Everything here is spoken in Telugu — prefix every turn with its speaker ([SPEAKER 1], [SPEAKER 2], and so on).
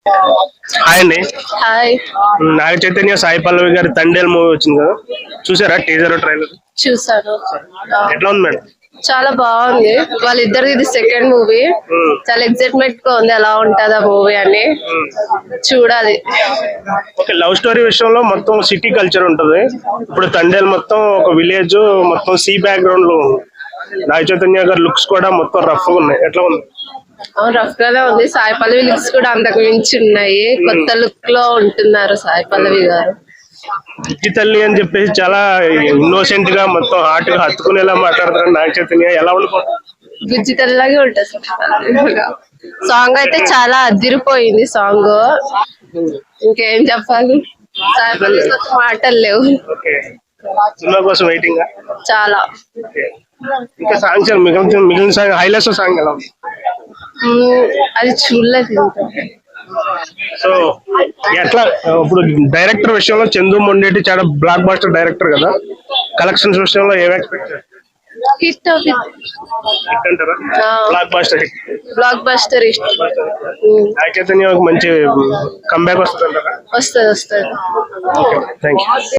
[SPEAKER 1] హాయ్ అండి.
[SPEAKER 2] హాయ్.
[SPEAKER 1] నాగ చైతన్య సాయి పల్లవి గారి తండేల్ మూవీ వచ్చింది కదా, చూసారా టీజర్ ట్రైలర్?
[SPEAKER 2] చూసాను.
[SPEAKER 1] ఎట్లా ఉంది మేడం?
[SPEAKER 2] చాలా బాగుంది. వాళ్ళిద్దరిది ఇది సెకండ్ మూవీ. చాలా ఎక్సైట్మెంట్ గా ఉంది ఎలా ఉంటది ఆ మూవీ అని చూడాలి.
[SPEAKER 1] ఓకే, లవ్ స్టోరీ విషయంలో మొత్తం సిటీ కల్చర్ ఉంటది. ఇప్పుడు తండేల్ మొత్తం ఒక విలేజ్, మొత్తం సీ బ్యాక్గ్రౌండ్ లో ఉంది. నాగ చైతన్య గారి లుక్స్ కూడా మొత్తం రఫ్ గా ఉన్నాయి. ఎట్లా ఉంది?
[SPEAKER 2] రఫ్ గానే ఉంది. సాయి పల్లవి లుక్స్ కూడా అంతకు మించి ఉన్నాయి. కొత్త లుక్ లో ఉంటున్నారు సాయి పల్లవి గారు.
[SPEAKER 1] బుజ్జి తల్లి అని చెప్పేసి చాలా ఇన్నోసెంట్ గా మొత్తం హార్ట్ గా హత్తుకునేలా మాట్లాడతారు నాగ చైతన్య. ఎలా ఉండిపోతుంది?
[SPEAKER 2] బుజ్జి తల్లిలాగే ఉంటుంది సాంగ్ అయితే చాలా అదిరిపోయింది సాంగ్. ఇంకేం చెప్పాలి, సాయి పల్లవి మాటలు లేవు.
[SPEAKER 1] ఓకే, సినిమా కోసం వెయిటింగ్.
[SPEAKER 2] చాలా.
[SPEAKER 1] ఇంకా సాంగ్స్ మిగిలిన సాంగ్ హైలైట్స్ సాంగ్ ఎలా ఉంది?
[SPEAKER 2] అది చూడలేదు.
[SPEAKER 1] సో ఎట్లా ఇప్పుడు డైరెక్టర్ విషయంలో చందు మొండేటి చాలా బ్లాక్ బాస్టర్ డైరెక్టర్ కదా, కలెక్షన్స్ విషయంలో ఏం ఎక్స్పెక్ట్?
[SPEAKER 2] హిట్
[SPEAKER 1] అంటారా? Black buster
[SPEAKER 2] block buster
[SPEAKER 1] Naga Chaitanya మంచి కంబ్యాక్ వస్తుంది అంటారా?
[SPEAKER 2] వస్తుంది.
[SPEAKER 1] Thank you.